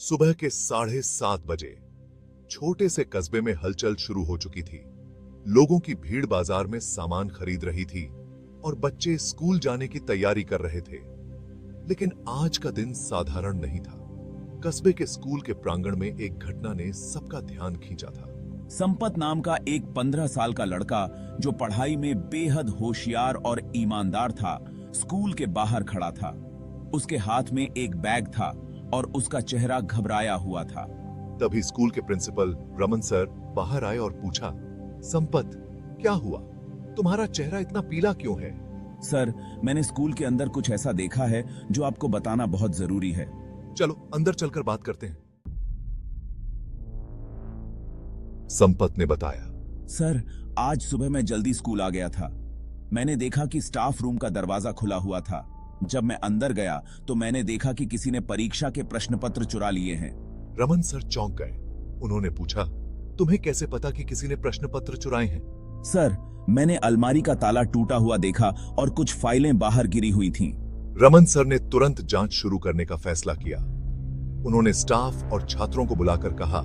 सुबह के 7:30 बजे छोटे से कस्बे में हलचल शुरू हो चुकी थी। लोगों की भीड़ बाजार में सामान खरीद रही थी और बच्चे स्कूल जाने की तैयारी कर रहे थे। लेकिन आज का दिन साधारण नहीं था। कस्बे के स्कूल के प्रांगण में एक घटना ने सबका ध्यान खींचा था। संपत नाम का एक 15 साल का लड़का जो पढ़ाई में बेहद होशियार और ईमानदार था, स्कूल के बाहर खड़ा था। उसके हाथ में एक बैग था और उसका चेहरा घबराया हुआ था। तभी स्कूल के प्रिंसिपल रमन सर बाहर आए और पूछा, संपत, क्या हुआ? तुम्हारा चेहरा इतना पीला क्यों है? सर, मैंने स्कूल के अंदर कुछ ऐसा देखा है जो आपको बताना बहुत जरूरी है। चलो अंदर चलकर बात करते हैं, संपत ने बताया। सर, आज सुबह मैं जल्दी स्कूल आ गया था। मैंने देखा कि स्टाफ रूम का दरवाजा खुला हुआ था। जब मैं अंदर गया तो मैंने देखा कि किसी ने परीक्षा के प्रश्न पत्र चुरा लिए हैं। रमन सर चौंक गए। उन्होंने पूछा, तुम्हें कैसे पता कि किसी ने प्रश्न पत्र चुराए हैं? सर, मैंने अलमारी का ताला टूटा हुआ देखा और कुछ फाइलें बाहर गिरी हुई थीं। रमन सर ने तुरंत जांच शुरू करने का फैसला किया। उन्होंने स्टाफ और छात्रों को बुलाकर कहा,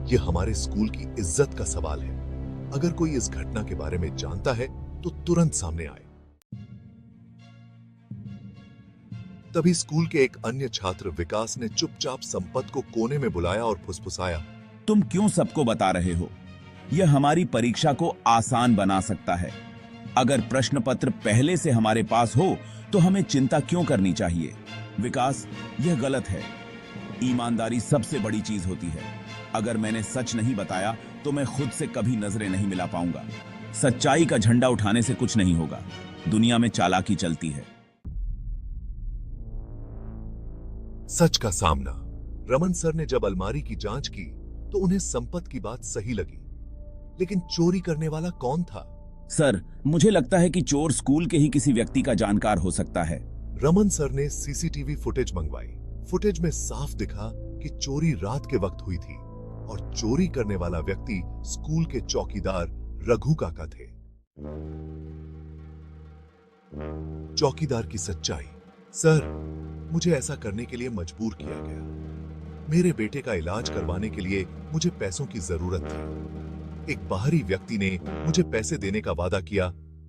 यह हमारे स्कूल की इज्जत का सवाल है। अगर कोई इस घटना के बारे में जानता है तो तुरंत सामने आए। तभी स्कूल के एक अन्य छात्र विकास ने चुपचाप संपत को कोने में बुलाया और फुसफुसाया, तुम क्यों सबको बता रहे हो? यह हमारी परीक्षा को आसान बना सकता है। अगर प्रश्न पत्र पहले से हमारे पास हो तो हमें चिंता क्यों करनी चाहिए? विकास, यह गलत है। ईमानदारी सबसे बड़ी चीज होती है। अगर मैंने सच नहीं बताया तो मैं खुद से कभी नजरें नहीं मिला पाऊंगा। सच्चाई का झंडा उठाने से कुछ नहीं होगा। दुनिया में चालाकी चलती है। सच का सामना। रमन सर ने जब अलमारी की जांच की तो उन्हें संपत की बात सही लगी। लेकिन चोरी करने वाला कौन था? सर, मुझे लगता है कि चोर स्कूल के ही किसी व्यक्ति का जानकार हो सकता है। रमन सर ने सीसीटीवी फुटेज मंगवाई। फुटेज में साफ दिखा कि चोरी रात के वक्त हुई थी और चोरी करने वाला व्यक्ति स्कूल के चौकीदार रघु काका थे। चौकीदार की सच्चाई। सर, मुझे ऐसा करने के लिए मजबूर किया गया। मेरे बेटे का इलाज करवाने के लिए मुझे पैसों की जरूरत थी। एक बाहरी व्यक्ति ने मुझे पैसे देने का वादा किया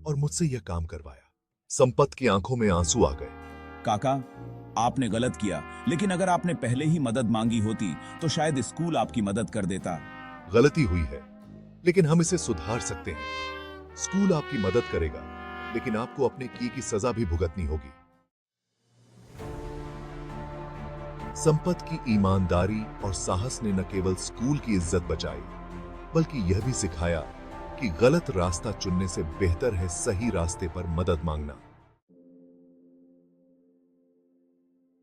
और मुझसे यह काम करवाया। संपत की आंखों में आंसू आ गए। काका, आपने गलत किया, लेकिन अगर आपने पहले ही मदद मांगी होती तो शायद स्कूल आपकी मदद कर देता। गलती हुई है, लेकिन हम इसे सुधार सकते हैं। स्कूल आपकी मदद करेगा, लेकिन आपको अपने किए की सजा भी भुगतनी होगी। संपत की ईमानदारी और साहस ने न केवल स्कूल की इज्जत बचाई, बल्कि यह भी सिखाया कि गलत रास्ता चुनने से बेहतर है सही रास्ते पर मदद मांगना।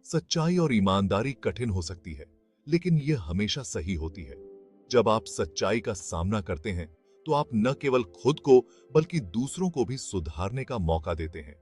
सच्चाई और ईमानदारी कठिन हो सकती है, लेकिन यह हमेशा सही होती है। जब आप सच्चाई का सामना करते हैं, तो आप न केवल खुद को बल्कि दूसरों को भी सुधारने का मौका देते हैं।